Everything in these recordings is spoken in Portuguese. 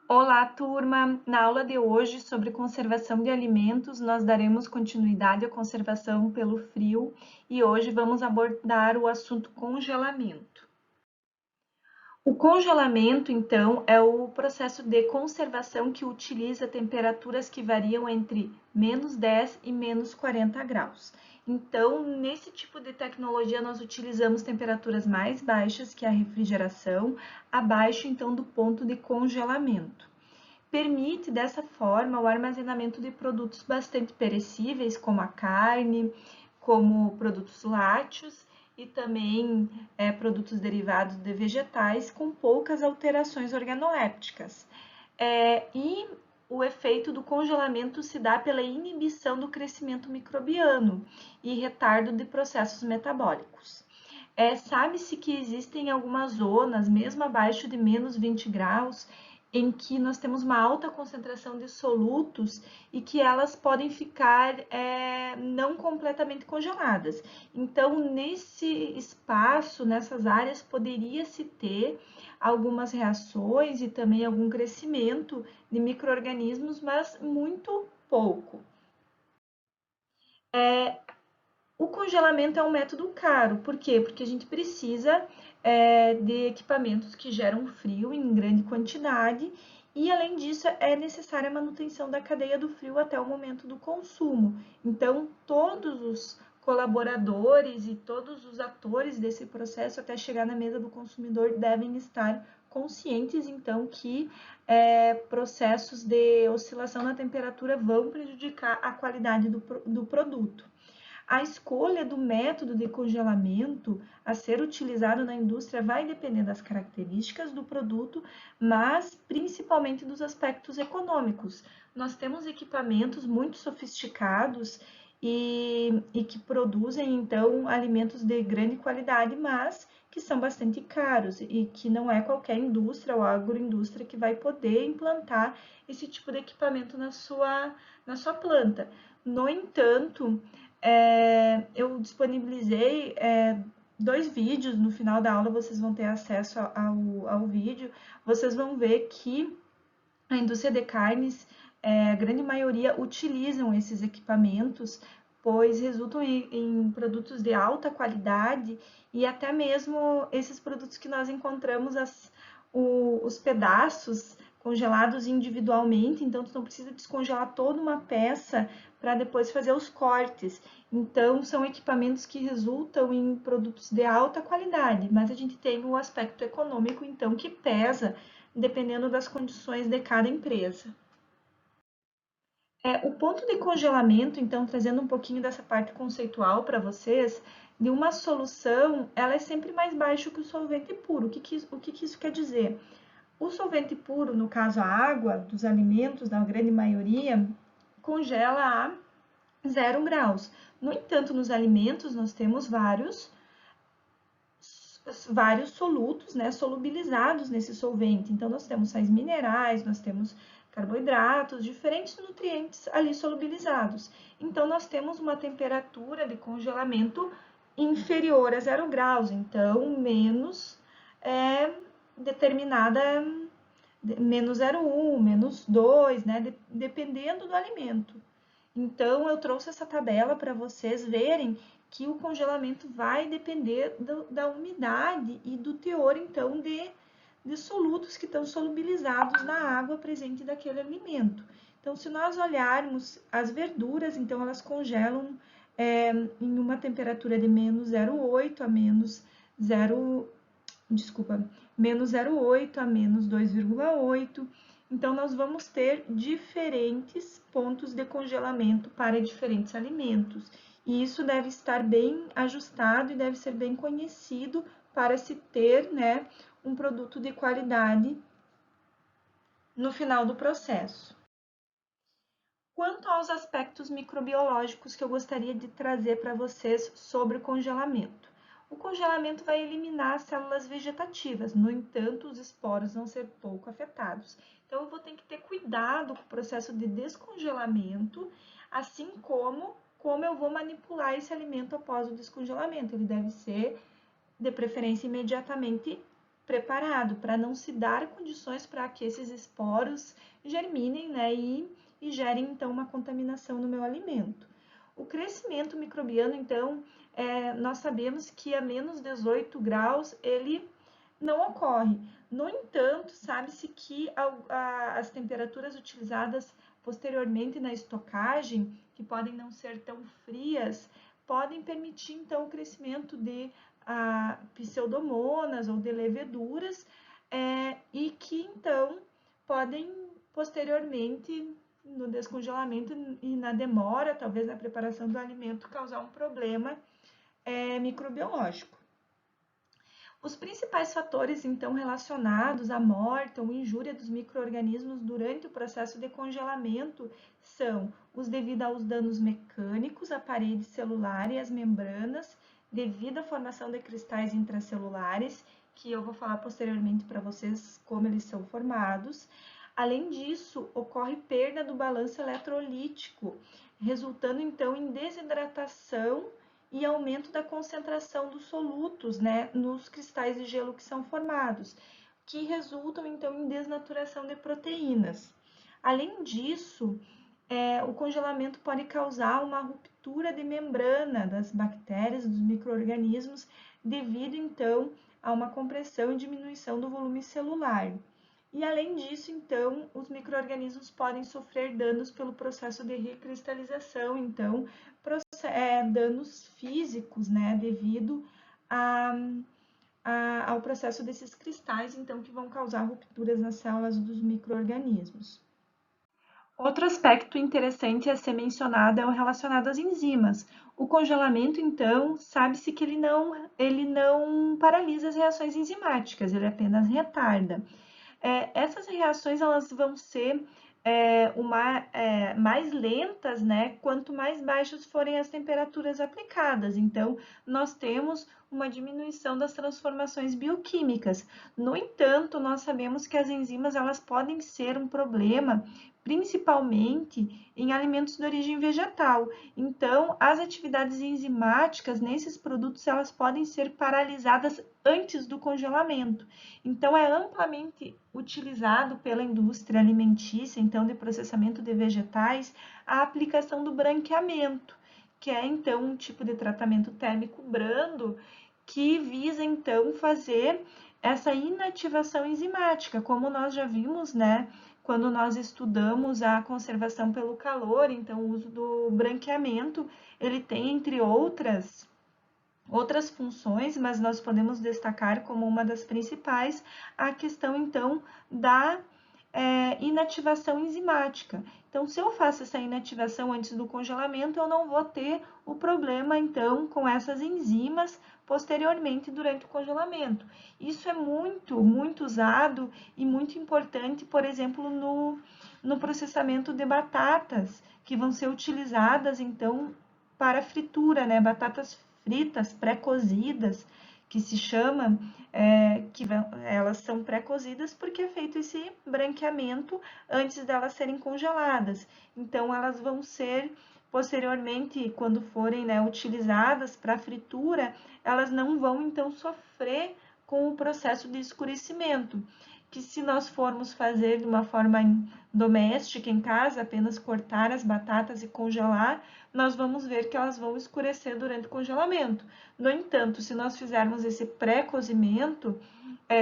Olá, turma! Na aula de hoje sobre conservação de alimentos, nós daremos continuidade à conservação pelo frio e hoje vamos abordar o assunto congelamento. O congelamento, então, é o processo de conservação que utiliza temperaturas que variam entre -10 e -40 graus. Então, nesse tipo de tecnologia, nós utilizamos temperaturas mais baixas que a refrigeração, abaixo, então, do ponto de congelamento. Permite, dessa forma, o armazenamento de produtos bastante perecíveis, como a carne, como produtos lácteos e também produtos derivados de vegetais com poucas alterações organolépticas. E o efeito do congelamento se dá pela inibição do crescimento microbiano e retardo de processos metabólicos. Sabe-se que existem algumas zonas, mesmo abaixo de -20 graus, em que nós temos uma alta concentração de solutos e que elas podem ficar não completamente congeladas. Então, nesse espaço, nessas áreas, poderia-se ter algumas reações e também algum crescimento de micro-organismos, mas muito pouco. O congelamento é um método caro, por quê? Porque a gente precisa de equipamentos que geram frio em grande quantidade e, além disso, é necessária a manutenção da cadeia do frio até o momento do consumo. Então, todos os colaboradores e todos os atores desse processo até chegar na mesa do consumidor devem estar conscientes, então, que processos de oscilação na temperatura vão prejudicar a qualidade do produto. A escolha do método de congelamento a ser utilizado na indústria vai depender das características do produto, mas principalmente dos aspectos econômicos. Nós temos equipamentos muito sofisticados e que produzem, então, alimentos de grande qualidade, mas que são bastante caros e que não é qualquer indústria ou agroindústria que vai poder implantar esse tipo de equipamento na sua planta. No entanto, eu disponibilizei 2 vídeos, no final da aula vocês vão ter acesso ao vídeo, vocês vão ver que a indústria de carnes, a grande maioria utilizam esses equipamentos, pois resultam em produtos de alta qualidade e até mesmo esses produtos que nós encontramos os pedaços congelados individualmente, então tu não precisa descongelar toda uma peça para depois fazer os cortes. Então, são equipamentos que resultam em produtos de alta qualidade, mas a gente tem o aspecto econômico, então, que pesa dependendo das condições de cada empresa. O ponto de congelamento, então, trazendo um pouquinho dessa parte conceitual para vocês, de uma solução, ela é sempre mais baixo que o solvente puro. O que isso quer dizer? O solvente puro, no caso a água dos alimentos, na grande maioria, congela a 0 graus. No entanto, nos alimentos nós temos vários solutos, né, solubilizados nesse solvente. Então, nós temos sais minerais, nós temos carboidratos, diferentes nutrientes ali solubilizados. Então, nós temos uma temperatura de congelamento inferior a 0 graus, então menos determinada, menos 0,1, menos 2, né, dependendo do alimento. Então, eu trouxe essa tabela para vocês verem que o congelamento vai depender da umidade e do teor, então, de solutos que estão solubilizados na água presente daquele alimento. Então, se nós olharmos as verduras, então, elas congelam em uma temperatura de menos 0,8 a menos 0, desculpa, menos 0,8 a menos 2,8. Então, nós vamos ter diferentes pontos de congelamento para diferentes alimentos. E isso deve estar bem ajustado e deve ser bem conhecido para se ter, né, um produto de qualidade no final do processo. Quanto aos aspectos microbiológicos que eu gostaria de trazer para vocês sobre o congelamento. O congelamento vai eliminar as células vegetativas, no entanto, os esporos vão ser pouco afetados. Então, eu vou ter que ter cuidado com o processo de descongelamento, assim como eu vou manipular esse alimento após o descongelamento. Ele deve ser, de preferência, imediatamente preparado, para não se dar condições para que esses esporos germinem, né, e gerem então uma contaminação no meu alimento. O crescimento microbiano, então, nós sabemos que a menos 18 graus ele não ocorre. No entanto, sabe-se que as temperaturas utilizadas posteriormente na estocagem, que podem não ser tão frias, podem permitir então o crescimento de pseudomonas ou de leveduras, e que então podem posteriormente no descongelamento e na demora, talvez na preparação do alimento, causar um problema microbiológico. Os principais fatores, então, relacionados à morte ou injúria dos micro-organismos durante o processo de congelamento são os devido aos danos mecânicos à parede celular e às membranas, devido à formação de cristais intracelulares, que eu vou falar posteriormente para vocês como eles são formados. Além disso, ocorre perda do balanço eletrolítico, resultando então em desidratação e aumento da concentração dos solutos, né, nos cristais de gelo que são formados, que resultam então em desnaturação de proteínas. Além disso, o congelamento pode causar uma ruptura de membrana das bactérias, dos micro-organismos, devido então a uma compressão e diminuição do volume celular. E além disso, então, os micro-organismos podem sofrer danos pelo processo de recristalização, então, danos físicos, né, devido ao processo desses cristais, então, que vão causar rupturas nas células dos micro-organismos. Outro aspecto interessante a ser mencionado é o relacionado às enzimas. O congelamento, então, sabe-se que ele não paralisa as reações enzimáticas, ele apenas retarda. Essas reações elas vão ser mais lentas, né, quanto mais baixas forem as temperaturas aplicadas. Então, nós temos uma diminuição das transformações bioquímicas. No entanto, nós sabemos que as enzimas elas podem ser um problema, principalmente em alimentos de origem vegetal. Então, as atividades enzimáticas nesses produtos elas podem ser paralisadas antes do congelamento. Então, é amplamente utilizado pela indústria alimentícia, então, de processamento de vegetais, a aplicação do branqueamento, que é, então, um tipo de tratamento térmico brando que visa, então, fazer essa inativação enzimática, como nós já vimos, né, quando nós estudamos a conservação pelo calor, então, o uso do branqueamento, ele tem, entre outras funções, mas nós podemos destacar como uma das principais a questão, então, da inativação enzimática. Então, se eu faço essa inativação antes do congelamento, eu não vou ter o problema, então, com essas enzimas posteriormente durante o congelamento. Isso é muito usado e muito importante, por exemplo, no processamento de batatas, que vão ser utilizadas, então, para fritura, né? Batatas fritas, pré-cozidas, que se chama, elas são pré-cozidas porque é feito esse branqueamento antes delas serem congeladas. Então, elas vão ser, posteriormente, quando forem, né, utilizadas para fritura, elas não vão, então, sofrer com o processo de escurecimento, que se nós formos fazer de uma forma doméstica, em casa, apenas cortar as batatas e congelar, nós vamos ver que elas vão escurecer durante o congelamento. No entanto, se nós fizermos esse pré-cozimento,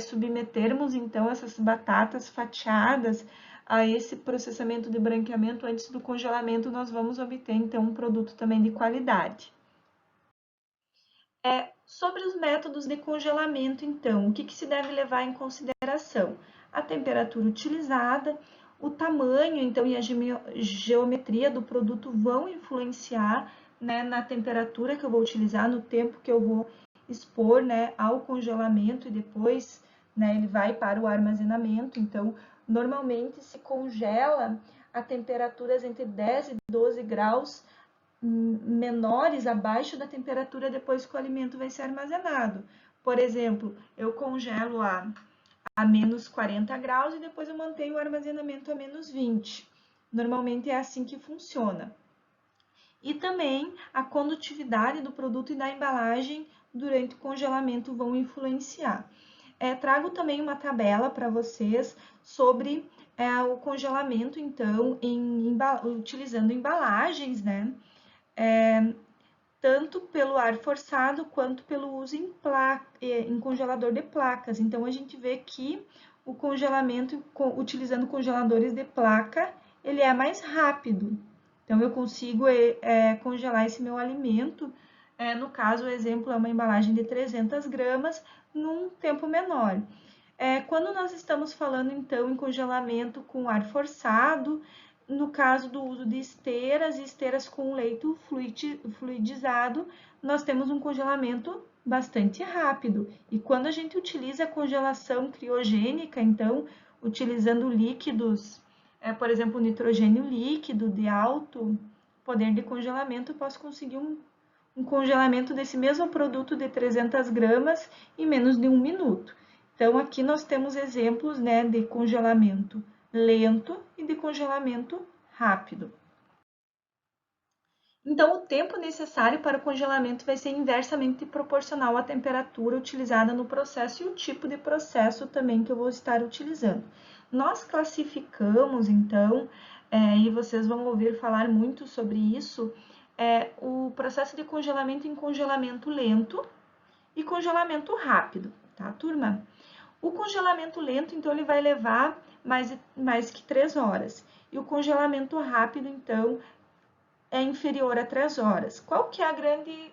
submetermos então essas batatas fatiadas a esse processamento de branqueamento antes do congelamento, nós vamos obter então um produto também de qualidade. Sobre os métodos de congelamento, então, o que se deve levar em consideração? A temperatura utilizada, o tamanho, então, e a geometria do produto vão influenciar, né, na temperatura que eu vou utilizar, no tempo que eu vou expor, né, ao congelamento e depois, né, ele vai para o armazenamento. Então, normalmente se congela a temperaturas entre 10 e 12 graus menores abaixo da temperatura depois que o alimento vai ser armazenado. Por exemplo, eu congelo a menos 40 graus e depois eu mantenho o armazenamento a menos 20. Normalmente é assim que funciona. E também a condutividade do produto e da embalagem durante o congelamento vão influenciar. Trago também uma tabela para vocês sobre o congelamento, então, utilizando embalagens, né? Tanto pelo ar forçado quanto pelo uso em congelador de placas. Então, a gente vê que o congelamento, utilizando congeladores de placa, ele é mais rápido. Então, eu consigo congelar esse meu alimento, no caso, o exemplo é uma embalagem de 300 gramas, num tempo menor. Quando nós estamos falando, então, em congelamento com ar forçado, no caso do uso de esteiras e esteiras com leito fluidizado, nós temos um congelamento bastante rápido. E quando a gente utiliza a congelação criogênica, então, utilizando líquidos, por exemplo, nitrogênio líquido de alto poder de congelamento, eu posso conseguir um congelamento desse mesmo produto de 300 gramas em menos de 1 minuto. Então, aqui nós temos exemplos, né, de congelamento lento e de congelamento rápido. Então, o tempo necessário para o congelamento vai ser inversamente proporcional à temperatura utilizada no processo e o tipo de processo também que eu vou estar utilizando. Nós classificamos, então, e vocês vão ouvir falar muito sobre isso, o processo de congelamento em congelamento lento e congelamento rápido, tá, turma? O congelamento lento, então, ele vai levar mais que 3 horas. E o congelamento rápido, então, é inferior a 3 horas. Qual que é a grande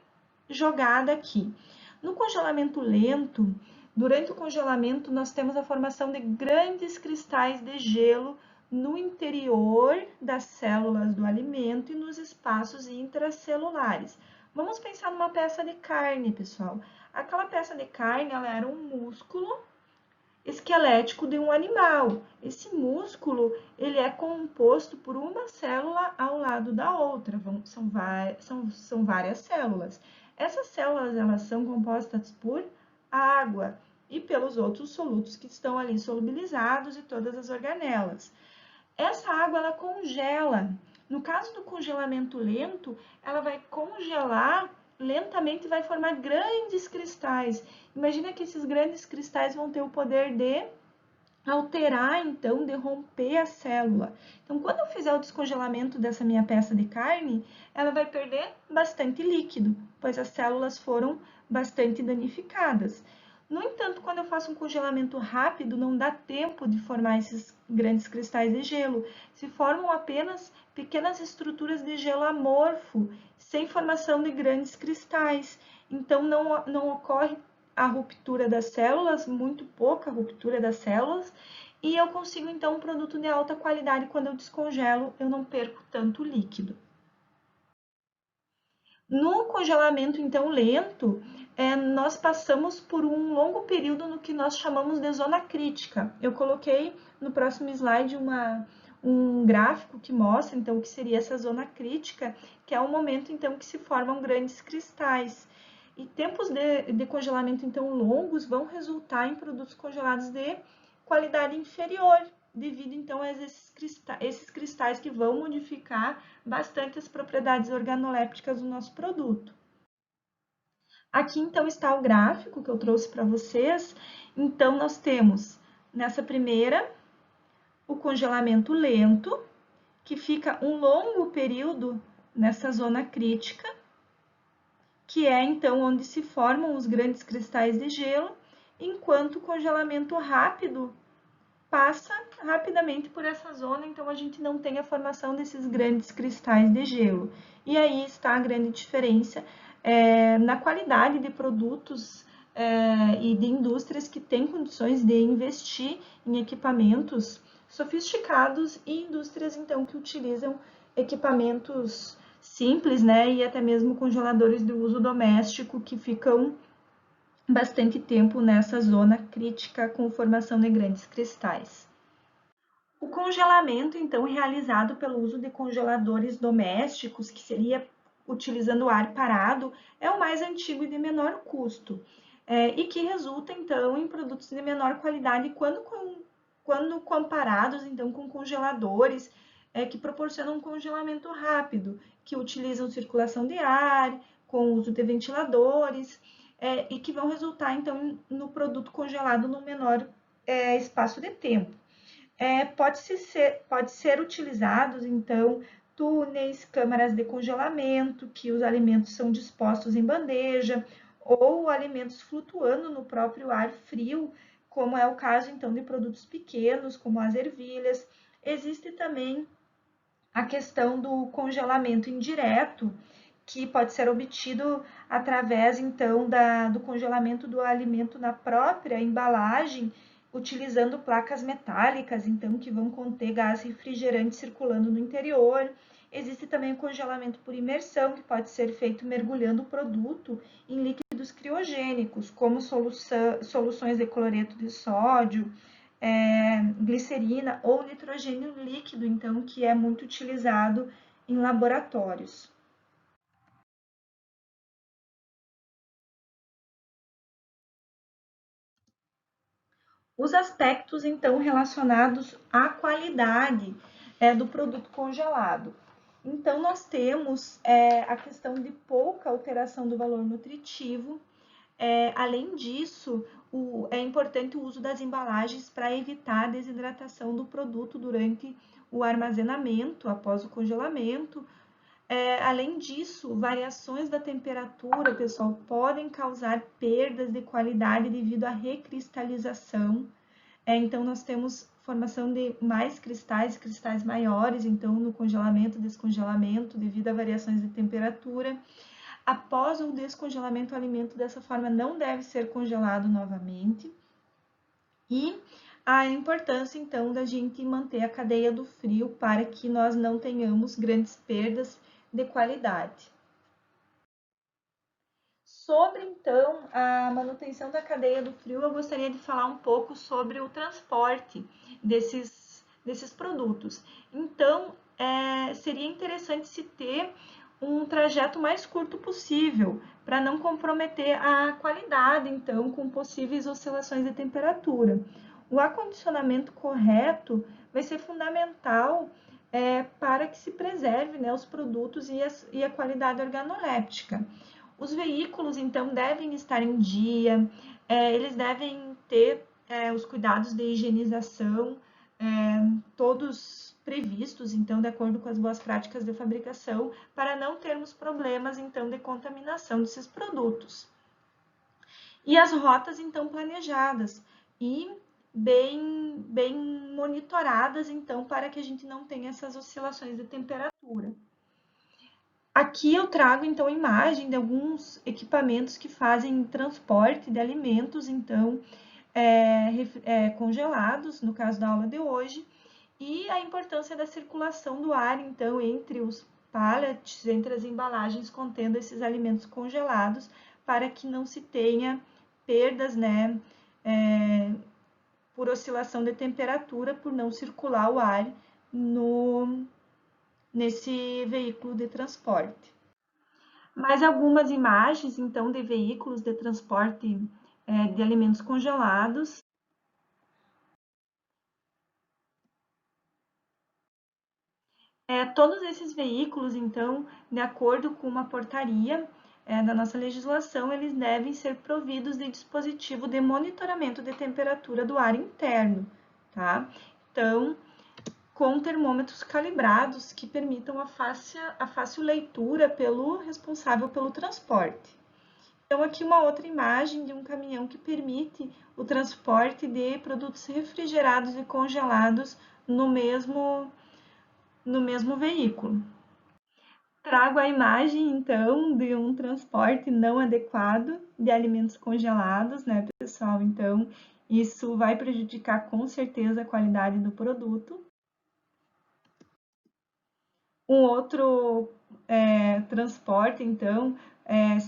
jogada aqui? No congelamento lento, durante o congelamento, nós temos a formação de grandes cristais de gelo no interior das células do alimento e nos espaços intracelulares. Vamos pensar numa peça de carne, pessoal. Aquela peça de carne, ela era um músculo esquelético de um animal. Esse músculo, ele é composto por uma célula ao lado da outra, são várias células. Essas células, elas são compostas por água e pelos outros solutos que estão ali solubilizados e todas as organelas. Essa água, ela congela. No caso do congelamento lento, ela vai congelar lentamente, vai formar grandes cristais. Imagina que esses grandes cristais vão ter o poder de alterar, então, de romper a célula. Então, quando eu fizer o descongelamento dessa minha peça de carne, ela vai perder bastante líquido, pois as células foram bastante danificadas. No entanto, quando eu faço um congelamento rápido, não dá tempo de formar esses grandes cristais de gelo. Se formam apenas pequenas estruturas de gelo amorfo, sem formação de grandes cristais. Então, não ocorre a ruptura das células, muito pouca ruptura das células, e eu consigo, então, um produto de alta qualidade. Quando eu descongelo, eu não perco tanto líquido. No congelamento, então, lento, nós passamos por um longo período no que nós chamamos de zona crítica. Eu coloquei no próximo slide um gráfico que mostra, então, o que seria essa zona crítica, que é o momento, então, que se formam grandes cristais. E tempos de congelamento, então, longos vão resultar em produtos congelados de qualidade inferior, devido, então, a esses cristais que vão modificar bastante as propriedades organolépticas do nosso produto. Aqui, então, está o gráfico que eu trouxe para vocês. Então, nós temos, nessa primeira, o congelamento lento, que fica um longo período nessa zona crítica, que é, então, onde se formam os grandes cristais de gelo, enquanto o congelamento rápido passa rapidamente por essa zona, então a gente não tem a formação desses grandes cristais de gelo. E aí está a grande diferença na qualidade de produtos e de indústrias que têm condições de investir em equipamentos sofisticados e indústrias, então, que utilizam equipamentos simples, né, e até mesmo congeladores de uso doméstico que ficam bastante tempo nessa zona crítica com formação de grandes cristais. O congelamento, então, realizado pelo uso de congeladores domésticos, que seria utilizando ar parado, é o mais antigo e de menor custo, e que resulta, então, em produtos de menor qualidade quando comparados, então, com congeladores que proporcionam um congelamento rápido, que utilizam circulação de ar, com o uso de ventiladores. e que vão resultar, então, no produto congelado no menor espaço de tempo. Pode ser utilizados, então, túneis, câmaras de congelamento, que os alimentos são dispostos em bandeja, ou alimentos flutuando no próprio ar frio, como é o caso, então, de produtos pequenos, como as ervilhas. Existe também a questão do congelamento indireto, que pode ser obtido através, então, do congelamento do alimento na própria embalagem, utilizando placas metálicas, então, que vão conter gás refrigerante circulando no interior. Existe também o congelamento por imersão, que pode ser feito mergulhando o produto em líquidos criogênicos, como soluções de cloreto de sódio, glicerina ou nitrogênio líquido, então, que é muito utilizado em laboratórios. Os aspectos, então, relacionados à qualidade do produto congelado. Então, nós temos a questão de pouca alteração do valor nutritivo. Além disso, é importante o uso das embalagens para evitar a desidratação do produto durante o armazenamento, após o congelamento. Além disso, variações da temperatura, pessoal, podem causar perdas de qualidade devido à recristalização. Então, nós temos formação de mais cristais, cristais maiores, então, no congelamento, descongelamento, devido a variações de temperatura. Após o descongelamento, o alimento dessa forma não deve ser congelado novamente. E a importância, então, da gente manter a cadeia do frio para que nós não tenhamos grandes perdas de qualidade. Sobre, então, a manutenção da cadeia do frio, eu gostaria de falar um pouco sobre o transporte desses produtos. Então, seria interessante se ter um trajeto mais curto possível, para não comprometer a qualidade, então, com possíveis oscilações de temperatura. O acondicionamento correto vai ser fundamental para que se preserve, né, os produtos e a qualidade organoléptica. Os veículos, então, devem estar em dia, eles devem ter os cuidados de higienização, todos previstos, então, de acordo com as boas práticas de fabricação, para não termos problemas, então, de contaminação desses produtos. E as rotas, então, planejadas e bem monitoradas, então, para que a gente não tenha essas oscilações de temperatura. Aqui eu trago, então, imagem de alguns equipamentos que fazem transporte de alimentos, então, congelados, no caso da aula de hoje, e a importância da circulação do ar, então, entre os pallets, entre as embalagens contendo esses alimentos congelados, para que não se tenha perdas, né, por oscilação de temperatura, por não circular o ar nesse veículo de transporte. Mais algumas imagens, então, de veículos de transporte de alimentos congelados. Todos esses veículos, então, de acordo com uma portaria da nossa legislação, eles devem ser providos de dispositivo de monitoramento de temperatura do ar interno, tá? Então, com termômetros calibrados que permitam a fácil leitura pelo responsável pelo transporte. Então, aqui uma outra imagem de um caminhão que permite o transporte de produtos refrigerados e congelados no mesmo veículo. Trago a imagem, então, de um transporte não adequado de alimentos congelados, né, pessoal? Então, isso vai prejudicar com certeza a qualidade do produto. Um outro transporte, então,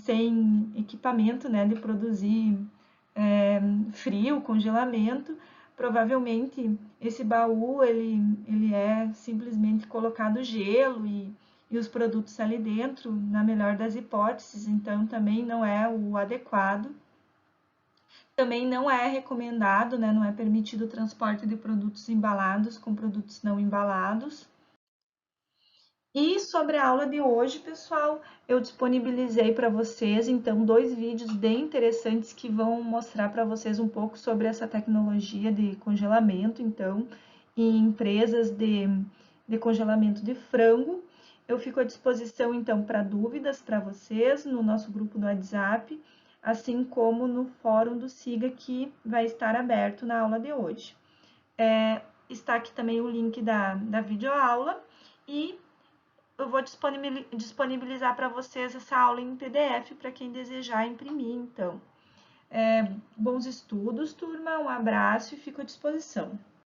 sem equipamento, né, de produzir frio, congelamento, provavelmente esse baú ele é simplesmente colocado gelo e os produtos ali dentro, na melhor das hipóteses, então também não é o adequado. Também não é recomendado, né, não é permitido o transporte de produtos embalados com produtos não embalados. E sobre a aula de hoje, pessoal, eu disponibilizei para vocês, então, 2 vídeos bem interessantes que vão mostrar para vocês um pouco sobre essa tecnologia de congelamento, então, em empresas de congelamento de frango. Eu fico à disposição, então, para dúvidas para vocês no nosso grupo do WhatsApp, assim como no fórum do SIGA, que vai estar aberto na aula de hoje. Está aqui também o link da videoaula e eu vou disponibilizar para vocês essa aula em PDF para quem desejar imprimir, então. Bons estudos, turma, um abraço e fico à disposição.